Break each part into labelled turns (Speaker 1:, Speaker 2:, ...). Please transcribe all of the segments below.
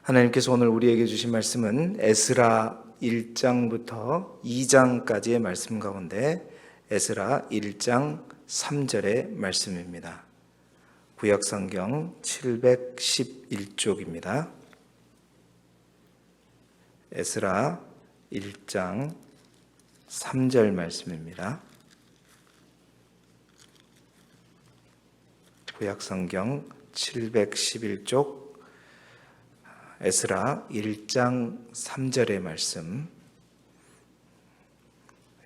Speaker 1: 하나님께서 오늘 우리에게 주신 말씀은 에스라 1장부터 2장까지의 말씀 가운데 에스라 1장 3절의 말씀입니다. 구약성경 711쪽입니다. 에스라 1장 3절 말씀입니다. 구약성경 711쪽 에스라 1장 3절의 말씀,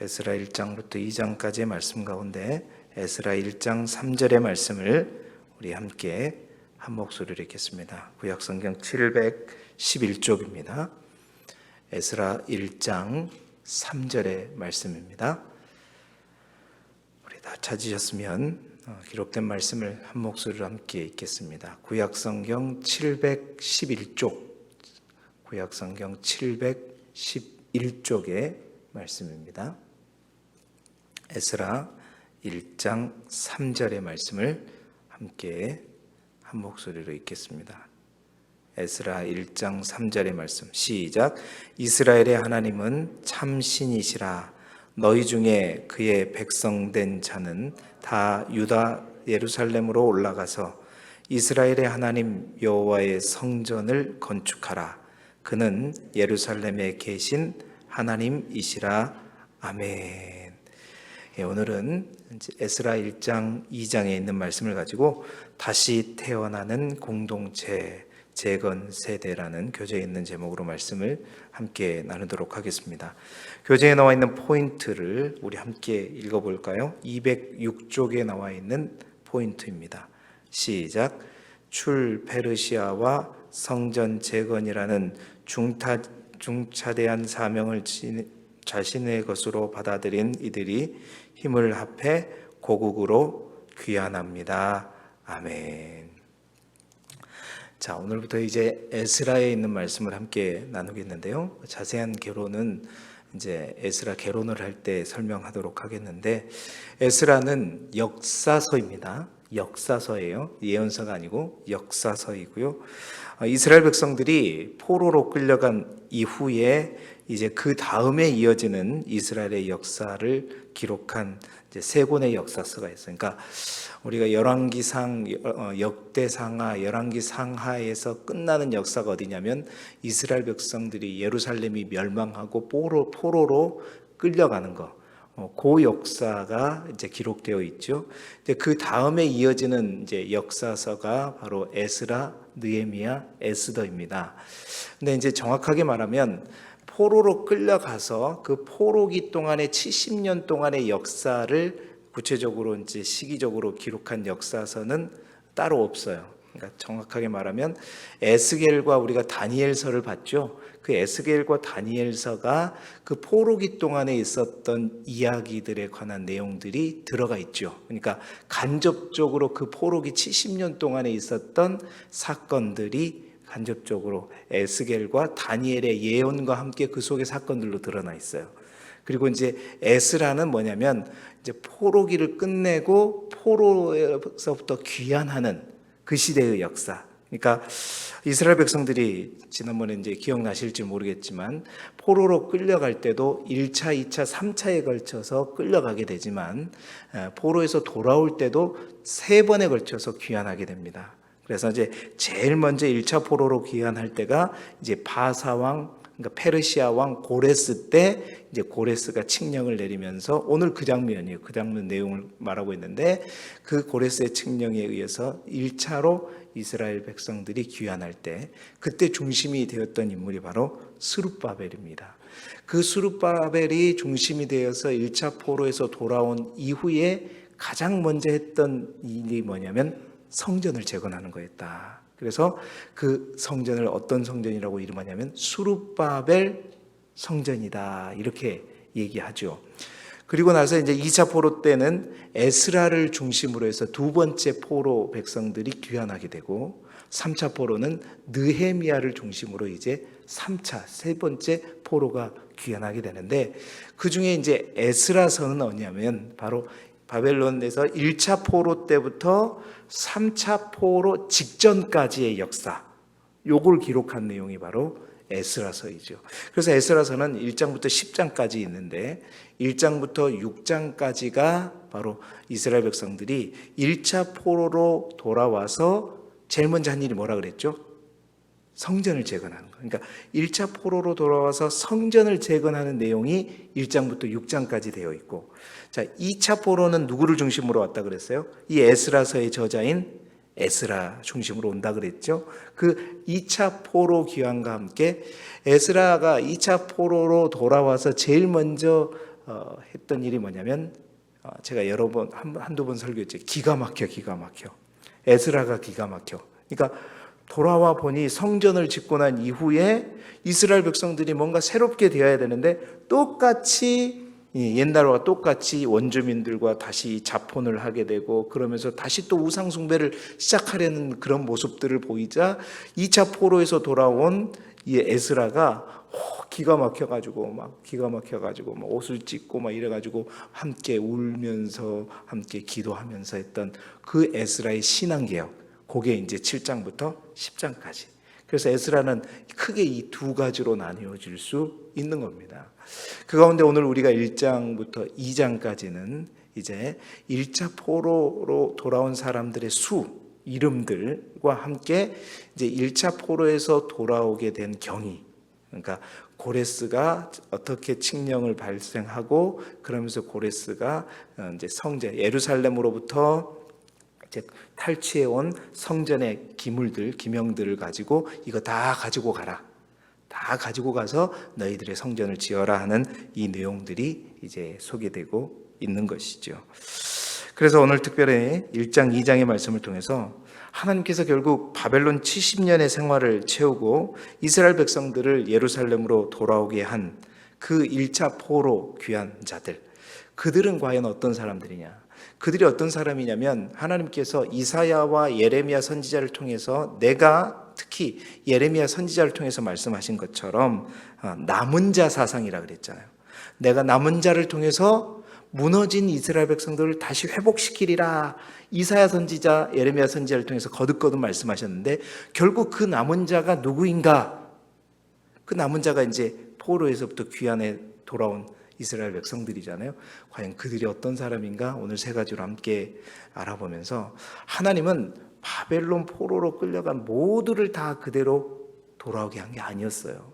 Speaker 1: 에스라 1장부터 2장까지의 말씀 가운데 에스라 1장 3절의 말씀을 우리 함께 한 목소리로 읽겠습니다. 구약성경 711쪽입니다. 에스라 1장 3절의 말씀입니다. 우리 다 찾으셨으면 기록된 말씀을 한 목소리로 함께 읽겠습니다. 구약성경 711쪽, 구약성경 711쪽의 말씀입니다. 에스라 1장 3절의 말씀을 함께 한 목소리로 읽겠습니다. 에스라 1장 3절의 말씀 시작. 이스라엘의 하나님은 참신이시라. 너희 중에 그의 백성된 자는 다 유다 예루살렘으로 올라가서 이스라엘의 하나님 여호와의 성전을 건축하라. 그는 예루살렘에 계신 하나님이시라. 아멘. 오늘은 에스라 1장 2장에 있는 말씀을 가지고 다시 태어나는 공동체 재건 세대라는 교재에 있는 제목으로 말씀을 함께 나누도록 하겠습니다. 교재에 나와 있는 포인트를 우리 함께 읽어볼까요? 206쪽에 나와 있는 포인트입니다. 시작. 출 페르시아와 성전 재건이라는 중차대한 사명을 자신의 것으로 받아들인 이들이 힘을 합해 고국으로 귀환합니다. 아멘. 자, 오늘부터 이제 에스라에 있는 말씀을 함께 나누겠는데요. 자세한 개론은 이제 에스라 개론을 할 때 설명하도록 하겠는데, 에스라는 역사서입니다. 역사서예요. 예언서가 아니고 역사서이고요. 이스라엘 백성들이 포로로 끌려간 이후에 이제 그 다음에 이어지는 이스라엘의 역사를 기록한 이제 세 권의 역사서가 있어요. 그러니까 우리가 열왕기상, 역대상하, 열왕기상하에서 끝나는 역사가 어디냐면 이스라엘 백성들이 예루살렘이 멸망하고 포로로 끌려가는 거. 그 역사가 이제 기록되어 있죠. 그 다음에 이어지는 이제 역사서가 바로 에스라, 느헤미야, 에스더입니다. 근데 이제 정확하게 말하면 포로로 끌려가서 그 포로기 동안의 70년 동안의 역사를 구체적으로 이제 시기적으로 기록한 역사서는 따로 없어요. 그러니까 정확하게 말하면 에스겔과 우리가 다니엘서를 봤죠. 그 에스겔과 다니엘서가 그 포로기 동안에 있었던 이야기들에 관한 내용들이 들어가 있죠. 그러니까 간접적으로 그 포로기 70년 동안에 있었던 사건들이 간접적으로 에스겔과 다니엘의 예언과 함께 그 속의 사건들로 드러나 있어요. 그리고 이제 에스라는 뭐냐면 이제 포로기를 끝내고 포로에서부터 귀환하는 그 시대의 역사. 그러니까 이스라엘 백성들이 지난번에 이제 기억나실지 모르겠지만 포로로 끌려갈 때도 1차, 2차, 3차에 걸쳐서 끌려가게 되지만 포로에서 돌아올 때도 3번에 걸쳐서 귀환하게 됩니다. 그래서 이제 제일 먼저 1차 포로로 귀환할 때가 이제 바사왕, 그러니까 페르시아 왕 고레스 때 이제 고레스가 칙령을 내리면서 오늘 그 장면이에요. 그 장면 내용을 말하고 있는데 그 고레스의 칙령에 의해서 1차로 이스라엘 백성들이 귀환할 때 그때 중심이 되었던 인물이 바로 스룹바벨입니다. 그 스룹바벨이 중심이 되어서 1차 포로에서 돌아온 이후에 가장 먼저 했던 일이 뭐냐면 성전을 재건하는 거였다. 그래서 그 성전을 어떤 성전이라고 이름하냐면 수룹바벨 성전이다. 이렇게 얘기하죠. 그리고 나서 이제 2차 포로 때는 에스라를 중심으로 해서 두 번째 포로 백성들이 귀환하게 되고 3차 포로는 느헤미야를 중심으로 이제 3차 세 번째 포로가 귀환하게 되는데 그 중에 이제 에스라서는 뭐냐면 바로 바벨론에서 1차 포로 때부터 3차 포로 직전까지의 역사, 요걸 기록한 내용이 바로 에스라서이죠. 그래서 에스라서는 1장부터 10장까지 있는데 1장부터 6장까지가 바로 이스라엘 백성들이 1차 포로로 돌아와서 제일 먼저 한 일이 뭐라 그랬죠? 성전을 재건하는 거예요. 그러니까 1차 포로로 돌아와서 성전을 재건하는 내용이 1장부터 6장까지 되어 있고, 자, 2차 포로는 누구를 중심으로 왔다 그랬어요? 이 에스라서의 저자인 에스라 중심으로 온다 그랬죠. 그 2차 포로 귀환과 함께 에스라가 2차 포로로 돌아와서 제일 먼저 했던 일이 뭐냐면, 제가 여러 번 한두 번 설교했죠. 기가 막혀. 에스라가 기가 막혀. 그러니까 돌아와 보니 성전을 짓고 난 이후에 이스라엘 백성들이 뭔가 새롭게 되어야 되는데 똑같이 옛날과 똑같이 원주민들과 다시 자폰을 하게 되고, 그러면서 다시 또 우상 숭배를 시작하려는 그런 모습들을 보이자 2차 포로에서 돌아온 이 에스라가 기가 막혀가지고 막 옷을 찢고 막 이래가지고 함께 울면서 함께 기도하면서 했던 그 에스라의 신앙개혁, 그게 이제 7장부터 10장까지. 그래서 에스라는 크게 이 두 가지로 나뉘어질 수 있는 겁니다. 그 가운데 오늘 우리가 1장부터 2장까지는 이제 1차 포로로 돌아온 사람들의 이름들과 함께 이제 1차 포로에서 돌아오게 된 경위, 그러니까 고레스가 어떻게 칙령을 발생하고, 그러면서 고레스가 이제 성전 예루살렘으로부터 이제 탈취해 온 성전의 기명들을 가지고 이거 다 가지고 가라. 다 가지고 가서 너희들의 성전을 지어라 하는 이 내용들이 이제 소개되고 있는 것이죠. 그래서 오늘 특별히 1장, 2장의 말씀을 통해서 하나님께서 결국 바벨론 70년의 생활을 채우고 이스라엘 백성들을 예루살렘으로 돌아오게 한 그 1차 포로 귀환 자들, 그들은 과연 어떤 사람들이냐? 그들이 어떤 사람이냐면, 하나님께서 이사야와 예레미야 선지자를 통해서, 내가 특히 예레미야 선지자를 통해서 말씀하신 것처럼 남은 자 사상이라 그랬잖아요. 내가 남은 자를 통해서 무너진 이스라엘 백성들을 다시 회복시키리라. 이사야 선지자, 예레미야 선지자를 통해서 거듭거듭 말씀하셨는데, 결국 그 남은 자가 누구인가? 그 남은 자가 이제 포로에서부터 귀환에 돌아온 이스라엘 백성들이잖아요. 과연 그들이 어떤 사람인가? 오늘 세 가지로 함께 알아보면서, 하나님은 바벨론 포로로 끌려간 모두를 다 그대로 돌아오게 한 게 아니었어요.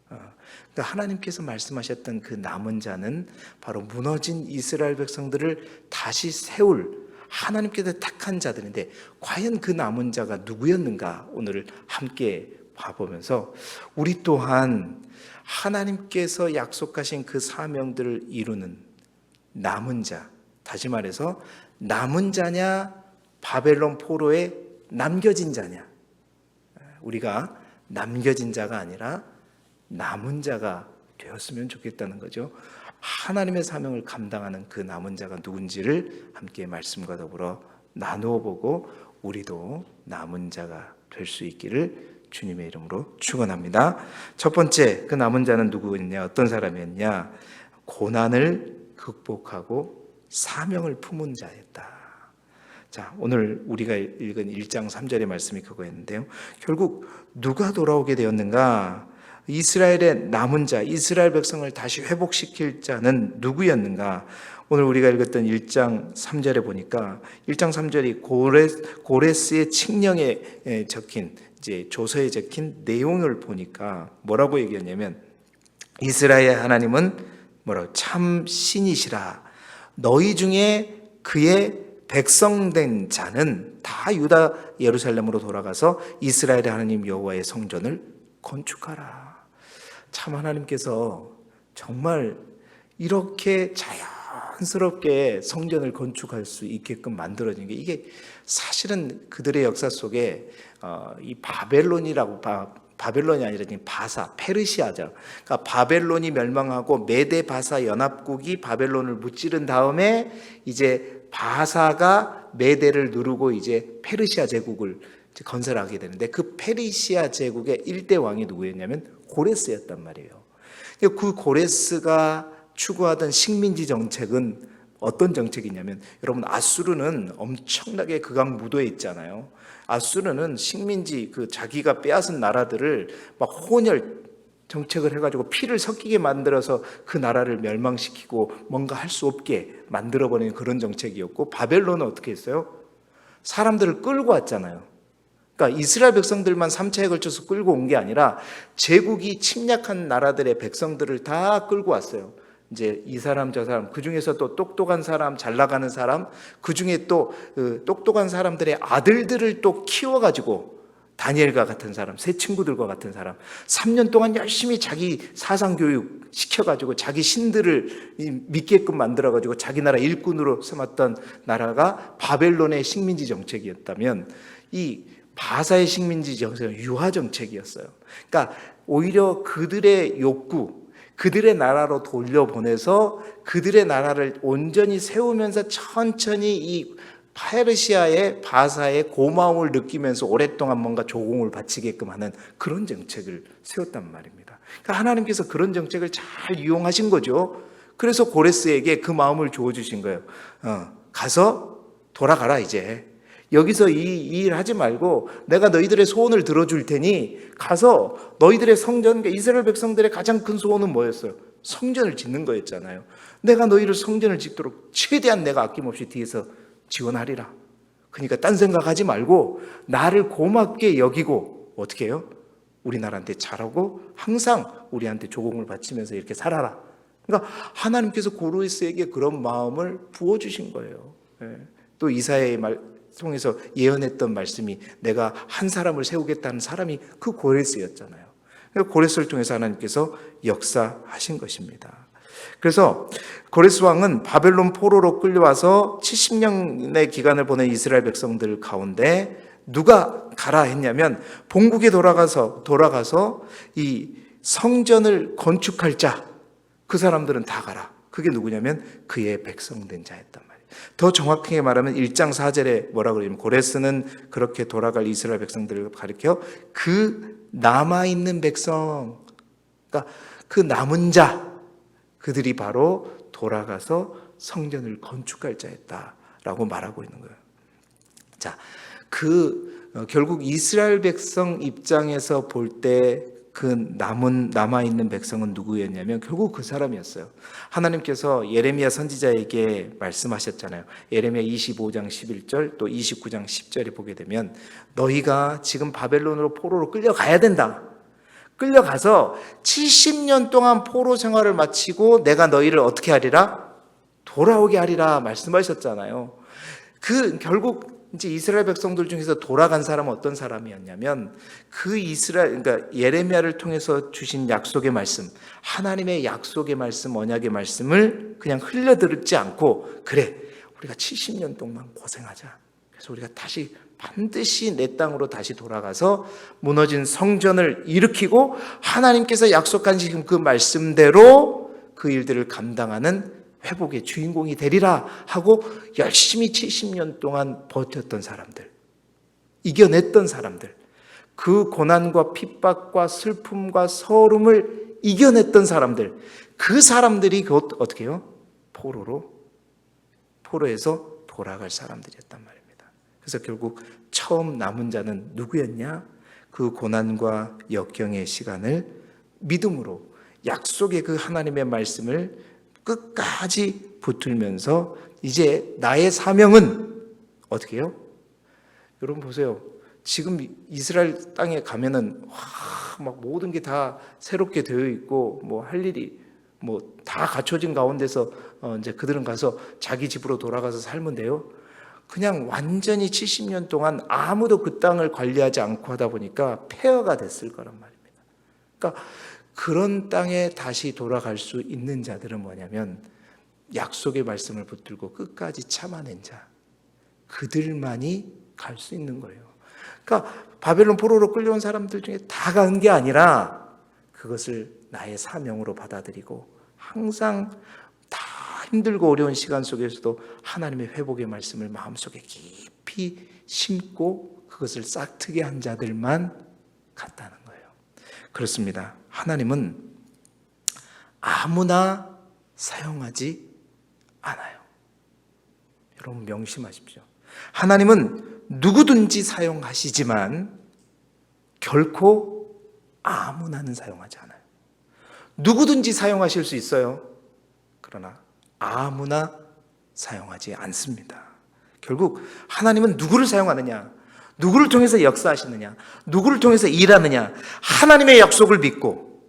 Speaker 1: 그러니까 하나님께서 말씀하셨던 그 남은 자는 바로 무너진 이스라엘 백성들을 다시 세울 하나님께서 택한 자들인데, 과연 그 남은 자가 누구였는가? 오늘 함께 봐보면서 우리 또한 하나님께서 약속하신 그 사명들을 이루는 남은 자, 다시 말해서 남은 자냐 바벨론 포로에 남겨진 자냐? 우리가 남겨진 자가 아니라 남은 자가 되었으면 좋겠다는 거죠. 하나님의 사명을 감당하는 그 남은 자가 누군지를 함께 말씀과 더불어 나누어 보고, 우리도 남은 자가 될 수 있기를 주님의 이름으로 축원합니다. 첫 번째, 그 남은 자는 누구였냐? 어떤 사람이었냐? 고난을 극복하고 사명을 품은 자였다. 자, 오늘 우리가 읽은 1장 3절의 말씀이 그거였는데요. 결국 누가 돌아오게 되었는가? 이스라엘의 남은 자, 이스라엘 백성을 다시 회복시킬 자는 누구였는가? 오늘 우리가 읽었던 1장 3절에 보니까 1장 3절이 고레스의 칙령에 적힌, 이제 조서에 적힌 내용을 보니까 뭐라고 얘기했냐면, 이스라엘 하나님은 뭐라고? 참 신이시라. 너희 중에 그의 백성된 자는 다 유다 예루살렘으로 돌아가서 이스라엘의 하나님 여호와의 성전을 건축하라. 참 하나님께서 정말 이렇게 자연스럽게 성전을 건축할 수 있게끔 만들어진 게, 이게 사실은 그들의 역사 속에 이 바벨론이 아니라 바사, 페르시아죠. 그러니까 바벨론이 멸망하고 메데 바사 연합국이 바벨론을 무찌른 다음에 이제 바사가 메데를 누르고 이제 페르시아 제국을 건설하게 되는데, 그 페르시아 제국의 1대 왕이 누구였냐면 고레스였단 말이에요. 그 고레스가 추구하던 식민지 정책은 어떤 정책이냐면, 여러분 아수르는 엄청나게 극악무도에 있잖아요. 아수르는 식민지 자기가 빼앗은 나라들을 막 혼혈 정책을 해가지고 피를 섞이게 만들어서 그 나라를 멸망시키고 뭔가 할 수 없게 만들어버리는 그런 정책이었고, 바벨론은 어떻게 했어요? 사람들을 끌고 왔잖아요. 그러니까 이스라엘 백성들만 3차에 걸쳐서 끌고 온 게 아니라 제국이 침략한 나라들의 백성들을 다 끌고 왔어요. 이제 이 사람 저 사람, 그 중에서 또 똑똑한 사람, 잘 나가는 사람, 그 중에 또 똑똑한 사람들의 아들들을 또 키워가지고, 다니엘과 같은 사람, 새 친구들과 같은 사람, 3년 동안 열심히 자기 사상교육 시켜가지고 자기 신들을 믿게끔 만들어가지고 자기 나라 일꾼으로 삼았던 나라가 바벨론의 식민지 정책이었다면, 이 바사의 식민지 정책은 유화 정책이었어요. 그러니까 오히려 그들의 욕구, 그들의 나라로 돌려보내서 그들의 나라를 온전히 세우면서 천천히 이 페르시아의 바사의 고마움을 느끼면서 오랫동안 뭔가 조공을 바치게끔 하는 그런 정책을 세웠단 말입니다. 그러니까 하나님께서 그런 정책을 잘 이용하신 거죠. 그래서 고레스에게 그 마음을 주어주신 거예요. 가서 돌아가라 이제. 여기서 이 일 하지 말고 내가 너희들의 소원을 들어줄 테니 가서 너희들의 성전, 이스라엘 백성들의 가장 큰 소원은 뭐였어요? 성전을 짓는 거였잖아요. 내가 너희를 성전을 짓도록 최대한 내가 아낌없이 뒤에서 지원하리라. 그러니까 딴 생각하지 말고 나를 고맙게 여기고 어떻게 해요? 우리나라한테 잘하고 항상 우리한테 조공을 바치면서 이렇게 살아라. 그러니까 하나님께서 고레스에게 그런 마음을 부어주신 거예요. 또 이사야의 말 통해서 예언했던 말씀이 내가 한 사람을 세우겠다는 사람이 그 고레스였잖아요. 고레스를 통해서 하나님께서 역사하신 것입니다. 그래서 고레스 왕은 바벨론 포로로 끌려와서 70년의 기간을 보낸 이스라엘 백성들 가운데 누가 가라 했냐면 본국에 돌아가서 이 성전을 건축할 자, 그 사람들은 다 가라. 그게 누구냐면 그의 백성된 자였단 말이에요. 더 정확하게 말하면 1장 4절에 뭐라고 그러냐면 고레스는 그렇게 돌아갈 이스라엘 백성들을 가리켜 그 남아있는 백성, 그러니까 그 남은 자, 그들이 바로 돌아가서 성전을 건축할 자였다라고 말하고 있는 거예요. 자, 결국 이스라엘 백성 입장에서 볼 때 그 남아있는 백성은 누구였냐면 결국 그 사람이었어요. 하나님께서 예레미야 선지자에게 말씀하셨잖아요. 예레미야 25장 11절 또 29장 10절에 보게 되면 너희가 지금 바벨론으로 포로로 끌려가야 된다. 끌려가서 70년 동안 포로 생활을 마치고 내가 너희를 어떻게 하리라? 돌아오게 하리라 말씀하셨잖아요. 결국 이제 이스라엘 백성들 중에서 돌아간 사람은 어떤 사람이었냐면 그러니까 예레미야를 통해서 주신 약속의 말씀, 하나님의 약속의 말씀, 언약의 말씀을 그냥 흘려듣지 않고 그래, 우리가 70년 동안 고생하자. 그래서 우리가 다시 반드시 내 땅으로 다시 돌아가서 무너진 성전을 일으키고 하나님께서 약속한 지금 그 말씀대로 그 일들을 감당하는 회복의 주인공이 되리라 하고 열심히 70년 동안 버텼던 사람들, 이겨냈던 사람들, 그 고난과 핍박과 슬픔과 서름을 이겨냈던 사람들, 그 사람들이 곧 어떻게 해요? 포로에서 돌아갈 사람들이었단 말입니다. 그래서 결국 처음 남은 자는 누구였냐? 그 고난과 역경의 시간을 믿음으로 약속의 그 하나님의 말씀을 끝까지 붙들면서 이제 나의 사명은 어떻게 해요? 여러분 보세요. 지금 이스라엘 땅에 가면은 막 모든 게 다 새롭게 되어 있고 뭐 할 일이 뭐 다 갖춰진 가운데서 이제 그들은 가서 자기 집으로 돌아가서 살면 돼요. 그냥 완전히 70년 동안 아무도 그 땅을 관리하지 않고 하다 보니까 폐허가 됐을 거란 말입니다. 그러니까 그런 땅에 다시 돌아갈 수 있는 자들은 뭐냐면 약속의 말씀을 붙들고 끝까지 참아낸 자, 그들만이 갈 수 있는 거예요. 그러니까 바벨론 포로로 끌려온 사람들 중에 다 간 게 아니라 그것을 나의 사명으로 받아들이고 항상 다 힘들고 어려운 시간 속에서도 하나님의 회복의 말씀을 마음속에 깊이 심고 그것을 싹트게 한 자들만 갔다는 거예요. 그렇습니다. 하나님은 아무나 사용하지 않아요. 여러분 명심하십시오. 하나님은 누구든지 사용하시지만 결코 아무나는 사용하지 않아요. 누구든지 사용하실 수 있어요. 그러나 아무나 사용하지 않습니다. 결국 하나님은 누구를 사용하느냐, 누구를 통해서 역사하시느냐, 누구를 통해서 일하느냐, 하나님의 약속을 믿고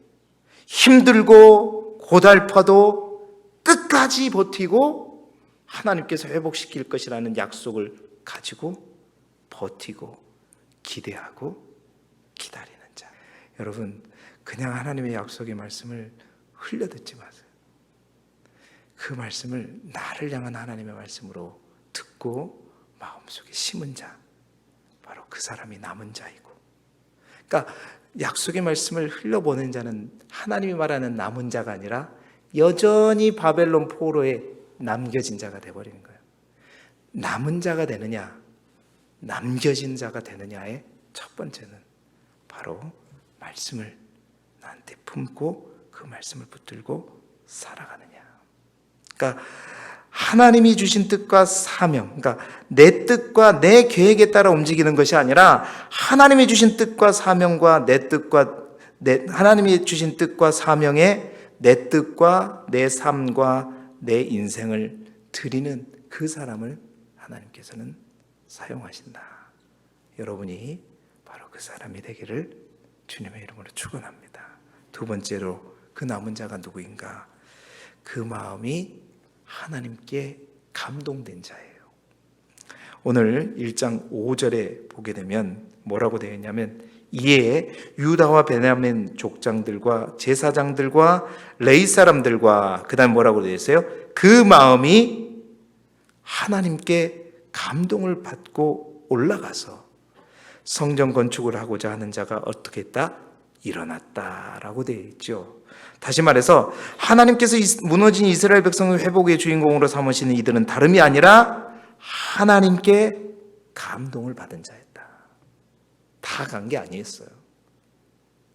Speaker 1: 힘들고 고달파도 끝까지 버티고 하나님께서 회복시킬 것이라는 약속을 가지고 버티고 기대하고 기다리는 자. 여러분, 그냥 하나님의 약속의 말씀을 흘려듣지 마세요. 그 말씀을 나를 향한 하나님의 말씀으로 듣고 마음속에 심은 자, 바로 그 사람이 남은 자이고, 그러니까 약속의 말씀을 흘려보낸 자는 하나님이 말하는 남은 자가 아니라 여전히 바벨론 포로에 남겨진 자가 되어버리는 거예요. 남은 자가 되느냐, 남겨진 자가 되느냐의 첫 번째는 바로 말씀을 나한테 품고 그 말씀을 붙들고 살아가느냐. 그러니까 하나님이 주신 뜻과 사명, 그러니까 내 뜻과 내 계획에 따라 움직이는 것이 아니라 하나님이 주신 뜻과 사명과 하나님이 주신 뜻과 사명에 내 뜻과 내 삶과 내 인생을 드리는 그 사람을 하나님께서는 사용하신다. 여러분이 바로 그 사람이 되기를 주님의 이름으로 축원합니다. 두 번째로 그 남은 자가 누구인가? 그 마음이 하나님께 감동된 자예요. 오늘 1장 5절에 보게 되면 뭐라고 되어 있냐면, 이에 유다와 베냐민 족장들과 제사장들과 레위 사람들과 그 다음 뭐라고 되어 있어요? 그 마음이 하나님께 감동을 받고 올라가서 성전 건축을 하고자 하는 자가 어떻게 했다? 일어났다라고 되어 있죠. 다시 말해서 하나님께서 무너진 이스라엘 백성의 회복의 주인공으로 삼으시는 이들은 다름이 아니라 하나님께 감동을 받은 자였다. 다 간 게 아니었어요.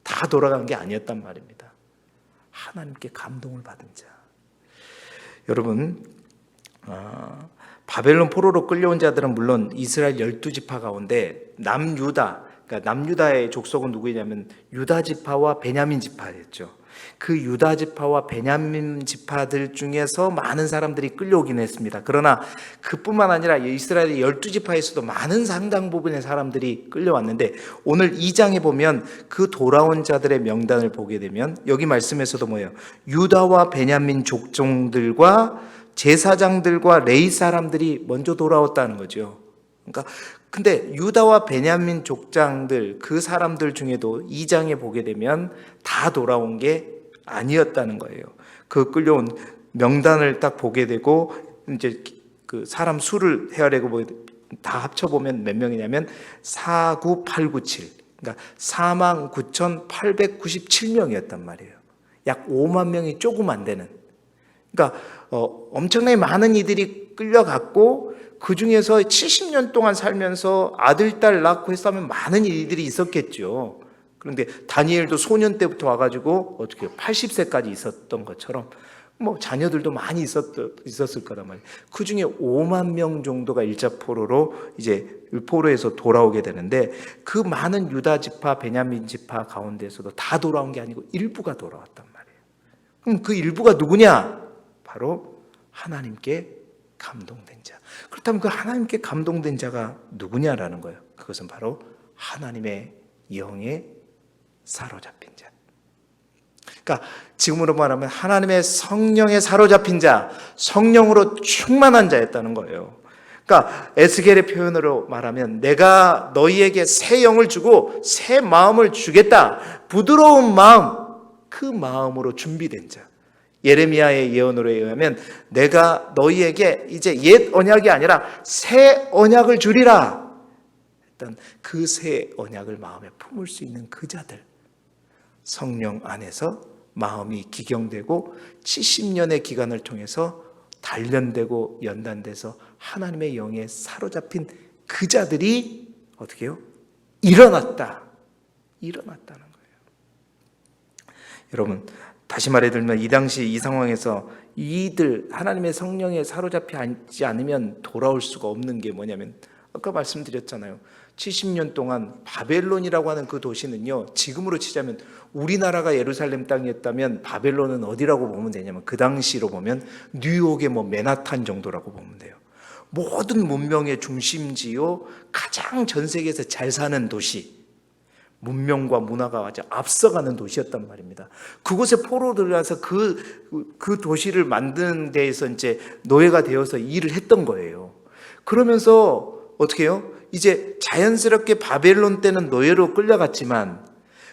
Speaker 1: 다 돌아간 게 아니었단 말입니다. 하나님께 감동을 받은 자. 여러분, 바벨론 포로로 끌려온 자들은 물론 이스라엘 12지파 가운데 남유다, 그러니까 남유다의 족속은 누구냐면 유다 지파와 베냐민 지파였죠. 그 유다 지파와 베냐민 지파들 중에서 많은 사람들이 끌려오긴 했습니다. 그러나 그뿐만 아니라 이스라엘의 12지파에서도 많은 상당 부분의 사람들이 끌려왔는데, 오늘 2장에 보면 그 돌아온 자들의 명단을 보게 되면 여기 말씀에서도 뭐예요? 유다와 베냐민 족종들과 제사장들과 레위 사람들이 먼저 돌아왔다는 거죠. 그러니까 근데 유다와 베냐민 족장들, 그 사람들 중에도 2장에 보게 되면 다 돌아온 게 아니었다는 거예요. 그 끌려온 명단을 딱 보게 되고 이제 그 사람 수를 헤아리고 다 합쳐보면 몇 명이냐면 49897, 그러니까 49,897명이었단 말이에요. 약 5만 명이 조금 안 되는. 그러니까 엄청나게 많은 이들이 끌려갔고, 그 중에서 70년 동안 살면서 아들, 딸 낳고 했으면 많은 일들이 있었겠죠. 그런데 다니엘도 소년 때부터 와가지고 어떻게 80세까지 있었던 것처럼 뭐 자녀들도 많이 있었을 거란 말이에요. 그 중에 5만 명 정도가 일자포로로 이제 포로에서 돌아오게 되는데, 그 많은 유다 지파, 베냐민 지파 가운데서도 다 돌아온 게 아니고 일부가 돌아왔단 말이에요. 그럼 그 일부가 누구냐? 바로 하나님께 감동된 자. 그렇다면 그 하나님께 감동된 자가 누구냐라는 거예요. 그것은 바로 하나님의 영에 사로잡힌 자. 그러니까 지금으로 말하면 하나님의 성령에 사로잡힌 자, 성령으로 충만한 자였다는 거예요. 그러니까 에스겔의 표현으로 말하면 내가 너희에게 새 영을 주고 새 마음을 주겠다. 부드러운 마음, 그 마음으로 준비된 자. 예레미야의 예언으로 의하면 내가 너희에게 이제 옛 언약이 아니라 새 언약을 주리라. 일단 그 새 언약을 마음에 품을 수 있는 그 자들, 성령 안에서 마음이 기경되고 70년의 기간을 통해서 단련되고 연단돼서 하나님의 영에 사로잡힌 그 자들이 어떻게 해요? 일어났다는 거예요. 여러분, 다시 말해들면 이 당시 이 상황에서 이들 하나님의 성령에 사로잡히지 않으면 돌아올 수가 없는 게 뭐냐면, 아까 말씀드렸잖아요. 70년 동안 바벨론이라고 하는 그 도시는요, 지금으로 치자면 우리나라가 예루살렘 땅이었다면 바벨론은 어디라고 보면 되냐면, 그 당시로 보면 뉴욕의 맨하탄 정도라고 보면 돼요. 모든 문명의 중심지요, 가장 전 세계에서 잘 사는 도시, 문명과 문화가 아주 앞서가는 도시였단 말입니다. 그곳에 포로 들어가서 그 도시를 만드는 데에서 이제 노예가 되어서 일을 했던 거예요. 그러면서 어떻게 해요? 이제 자연스럽게 바벨론 때는 노예로 끌려갔지만,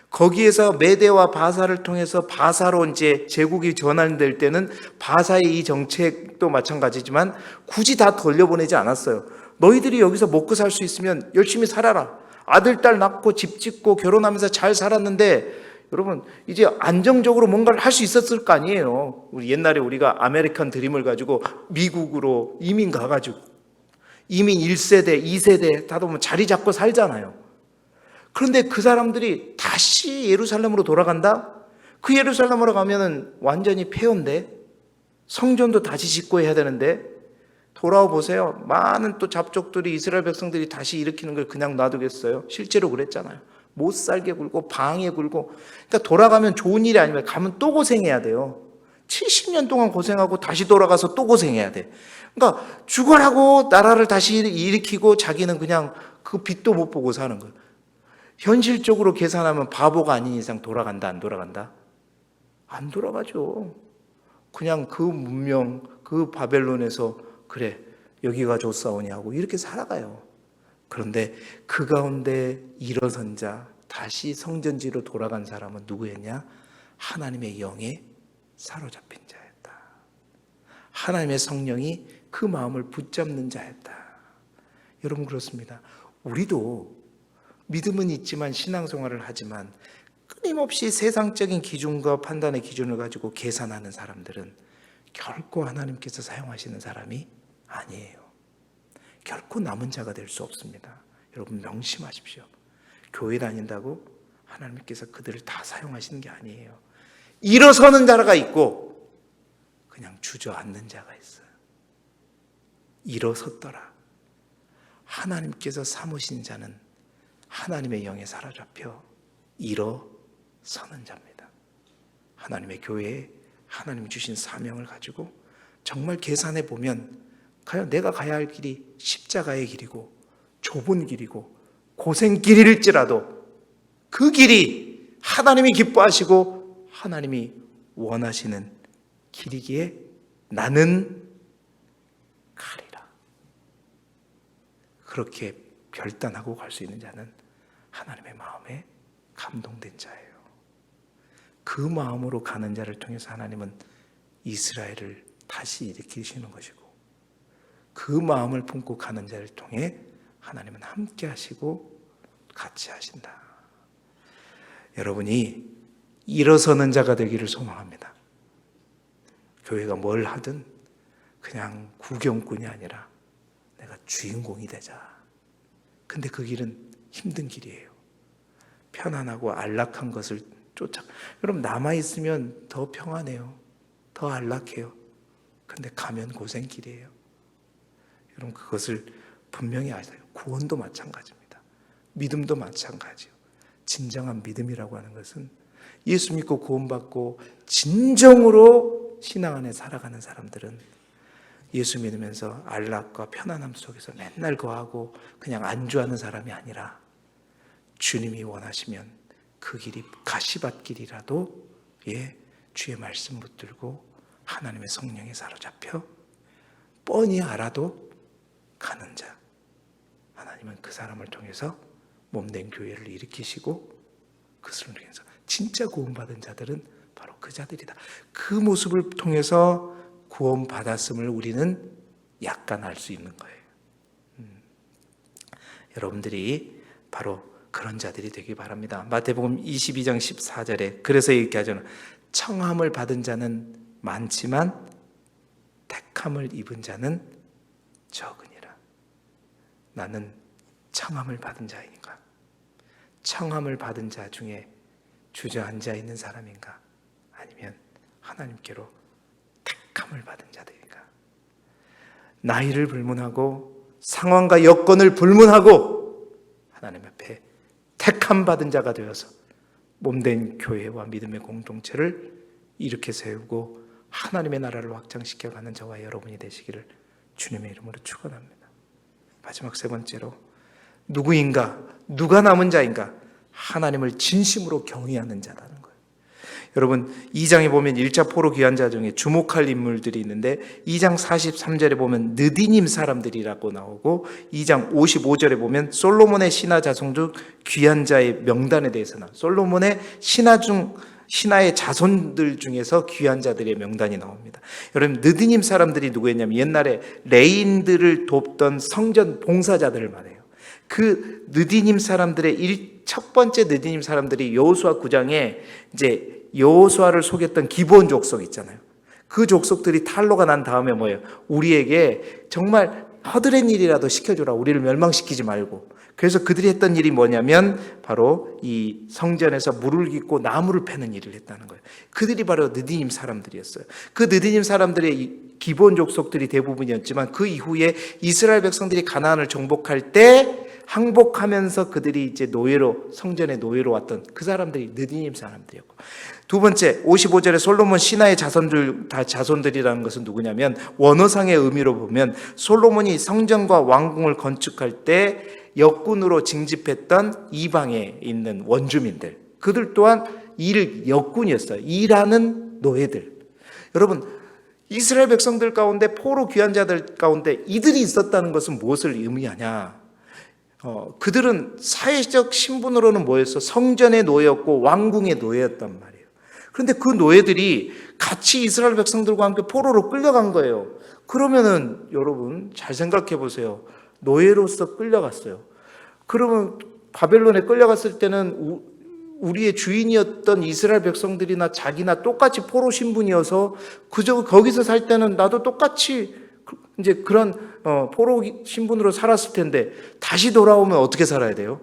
Speaker 1: 거기에서 메대와 바사를 통해서 바사로 이제 제국이 전환될 때는 바사의 이 정책도 마찬가지지만 굳이 다 돌려보내지 않았어요. 너희들이 여기서 먹고 살 수 있으면 열심히 살아라. 아들, 딸 낳고 집 짓고 결혼하면서 잘 살았는데, 여러분 이제 안정적으로 뭔가를 할 수 있었을 거 아니에요. 우리 옛날에 우리가 아메리칸 드림을 가지고 미국으로 이민 가가지고 이민 1세대, 2세대 다 보면 자리 잡고 살잖아요. 그런데 그 사람들이 다시 예루살렘으로 돌아간다? 그 예루살렘으로 가면은 완전히 폐허인데, 성전도 다시 짓고 해야 되는데, 돌아와 보세요. 많은 또 잡족들이, 이스라엘 백성들이 다시 일으키는 걸 그냥 놔두겠어요? 실제로 그랬잖아요. 못 살게 굴고 방에 굴고. 그러니까 돌아가면 좋은 일이 아니면 가면 또 고생해야 돼요. 70년 동안 고생하고 다시 돌아가서 또 고생해야 돼. 그러니까 죽어라고 나라를 다시 일으키고 자기는 그냥 그 빛도 못 보고 사는 거예요. 현실적으로 계산하면 바보가 아닌 이상 돌아간다, 안 돌아간다? 안 돌아가죠. 그냥 그 문명, 그 바벨론에서 그래, 여기가 좋사오니 하고 이렇게 살아가요. 그런데 그 가운데 일어선 자, 다시 성전지로 돌아간 사람은 누구였냐? 하나님의 영에 사로잡힌 자였다. 하나님의 성령이 그 마음을 붙잡는 자였다. 여러분, 그렇습니다. 우리도 믿음은 있지만 신앙생활을 하지만 끊임없이 세상적인 기준과 판단의 기준을 가지고 계산하는 사람들은 결코 하나님께서 사용하시는 사람이 아니에요. 결코 남은 자가 될 수 없습니다. 여러분 명심하십시오. 교회 다닌다고 하나님께서 그들을 다 사용하시는 게 아니에요. 일어서는 자가 있고 그냥 주저앉는 자가 있어요. 일어섰더라. 하나님께서 삼으신 자는 하나님의 영에 사로잡혀 일어서는 자입니다. 하나님의 교회에 하나님이 주신 사명을 가지고 정말 계산해 보면 과연 내가 가야 할 길이 십자가의 길이고 좁은 길이고 고생길일지라도 그 길이 하나님이 기뻐하시고 하나님이 원하시는 길이기에 나는 가리라. 그렇게 결단하고 갈 수 있는 자는 하나님의 마음에 감동된 자예요. 그 마음으로 가는 자를 통해서 하나님은 이스라엘을 다시 일으키시는 것이고, 그 마음을 품고 가는 자를 통해 하나님은 함께 하시고 같이 하신다. 여러분이 일어서는 자가 되기를 소망합니다. 교회가 뭘 하든 그냥 구경꾼이 아니라 내가 주인공이 되자. 근데 그 길은 힘든 길이에요. 편안하고 안락한 것을 여러분 남아있으면 더 평안해요. 더 안락해요. 근데 가면 고생길이에요. 여러분 그것을 분명히 아세요. 구원도 마찬가지입니다. 믿음도 마찬가지요. 진정한 믿음이라고 하는 것은 예수 믿고 구원받고 진정으로 신앙 안에 살아가는 사람들은 예수 믿으면서 안락과 편안함 속에서 맨날 거하고 그냥 안주하는 사람이 아니라 주님이 원하시면 그 길이 가시밭길이라도 주의 말씀 붙들고 하나님의 성령에 사로잡혀 뻔히 알아도 가는 자, 하나님은 그 사람을 통해서 몸된 교회를 일으키시고 그것을 통해서 진짜 구원받은 자들은 바로 그 자들이다. 그 모습을 통해서 구원받았음을 우리는 약간 알 수 있는 거예요. 여러분들이 바로 그런 자들이 되기 바랍니다. 마태복음 22장 14절에 그래서 이렇게 하잖아요. 청함을 받은 자는 많지만 택함을 입은 자는 적으니라. 나는 청함을 받은 자인가? 청함을 받은 자 중에 주저앉아 있는 사람인가? 아니면 하나님께로 택함을 받은 자들인가? 나이를 불문하고 상황과 여건을 불문하고 하나님 앞에 택함 받은 자가 되어서 몸된 교회와 믿음의 공동체를 이렇게 세우고 하나님의 나라를 확장시켜가는 저와 여러분이 되시기를 주님의 이름으로 축원합니다. 마지막 세 번째로, 누구인가? 누가 남은 자인가? 하나님을 진심으로 경외하는 자라는 거예요. 여러분, 2장에 보면 1차 포로 귀환 자 중에 주목할 인물들이 있는데 2장 43절에 보면 느디님 사람들이라고 나오고 2장 55절에 보면 솔로몬의 신하 자손 중 귀환 자의 명단에 대해서 나와요. 솔로몬의 신하의 자손들 중에서 귀환 자들의 명단이 나옵니다. 여러분, 느디님 사람들이 누구였냐면 옛날에 레인들을 돕던 성전 봉사자들을 말해요. 그 느디님 사람들의 첫 번째 느디님 사람들이 여호수아 9장에 이제 여호수아를 속였던 기브온 족속 있잖아요. 그 족속들이 탈로가 난 다음에 뭐예요? 우리에게 정말 허드렛 일이라도 시켜주라. 우리를 멸망시키지 말고. 그래서 그들이 했던 일이 뭐냐면 바로 이 성전에서 물을 깃고 나무를 패는 일을 했다는 거예요. 그들이 바로 느디님 사람들이었어요. 그 느디님 사람들의 기본 족속들이 대부분이었지만 그 이후에 이스라엘 백성들이 가나안을 정복할 때 항복하면서 그들이 이제 노예로, 성전의 노예로 왔던 그 사람들이 느디님 사람들이었고, 두 번째 55절에 솔로몬 신하의 자손들이라는 것은 누구냐면 원어상의 의미로 보면 솔로몬이 성전과 왕궁을 건축할 때 역군으로 징집했던 이방에 있는 원주민들, 그들 또한 역군이었어요. 일하는 노예들. 여러분, 이스라엘 백성들 가운데 포로 귀환 자들 가운데 이들이 있었다는 것은 무엇을 의미하냐? 그들은 사회적 신분으로는 뭐였어? 성전의 노예였고 왕궁의 노예였단 말이에요. 그런데 그 노예들이 같이 이스라엘 백성들과 함께 포로로 끌려간 거예요. 그러면은 여러분 잘 생각해 보세요. 노예로서 끌려갔어요. 그러면 바벨론에 끌려갔을 때는 우리의 주인이었던 이스라엘 백성들이나 자기나 똑같이 포로 신분이어서 그저 거기서 살 때는 나도 똑같이 이제 그런 포로 신분으로 살았을 텐데 다시 돌아오면 어떻게 살아야 돼요?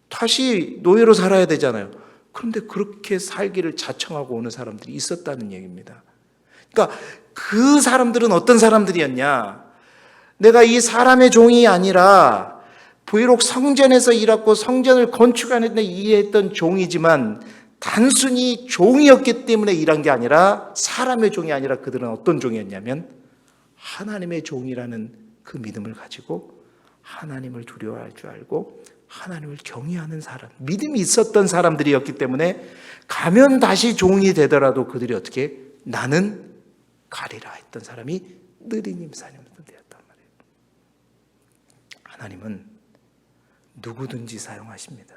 Speaker 1: 다시 노예로 살아야 되잖아요. 그런데 그렇게 살기를 자청하고 오는 사람들이 있었다는 얘기입니다. 그러니까 그 사람들은 어떤 사람들이었냐? 내가 이 사람의 종이 아니라 비록 성전에서 일하고 성전을 건축하는 데 일했던 종이지만 단순히 종이었기 때문에 일한 게 아니라 사람의 종이 아니라 그들은 어떤 종이었냐면 하나님의 종이라는 그 믿음을 가지고 하나님을 두려워할 줄 알고 하나님을 경외하는 사람, 믿음이 있었던 사람들이었기 때문에 가면 다시 종이 되더라도 그들이 어떻게 나는 가리라 했던 사람이 느디님 사람들이었단 말이에요. 하나님은 누구든지 사용하십니다.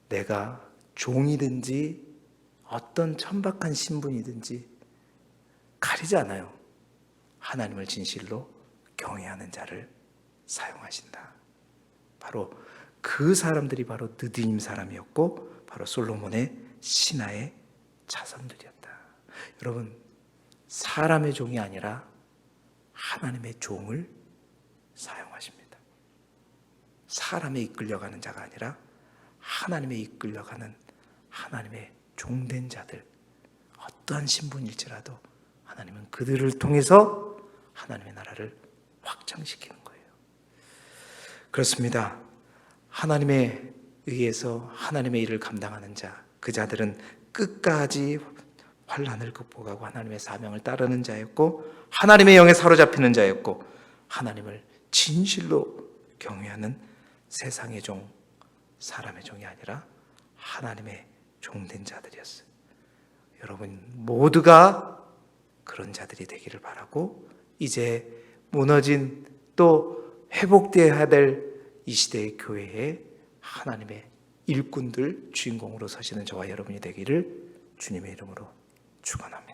Speaker 1: 내가 종이든지 어떤 천박한 신분이든지 가리지 않아요. 하나님을 진실로 경외하는 자를 사용하신다. 바로 그 사람들이 바로 느디님 사람이었고 바로 솔로몬의 신하의 자손들이었다. 여러분, 사람의 종이 아니라 하나님의 종을 사용하십니다. 사람에 이끌려가는 자가 아니라 하나님에 이끌려가는 하나님의 종된 자들, 어떠한 신분일지라도 하나님은 그들을 통해서 하나님의 나라를 확장시키는 거예요. 그렇습니다. 하나님에 의해서 하나님의 일을 감당하는 자, 그 자들은 끝까지 환난을 극복하고 하나님의 사명을 따르는 자였고 하나님의 영에 사로잡히는 자였고 하나님을 진실로 경외하는 세상의 종, 사람의 종이 아니라 하나님의 종된 자들이었어요. 여러분 모두가 그런 자들이 되기를 바라고 이제 무너진 또 회복되어야 될 이 시대의 교회에 하나님의 일꾼들 주인공으로 서시는 저와 여러분이 되기를 주님의 이름으로 축원합니다.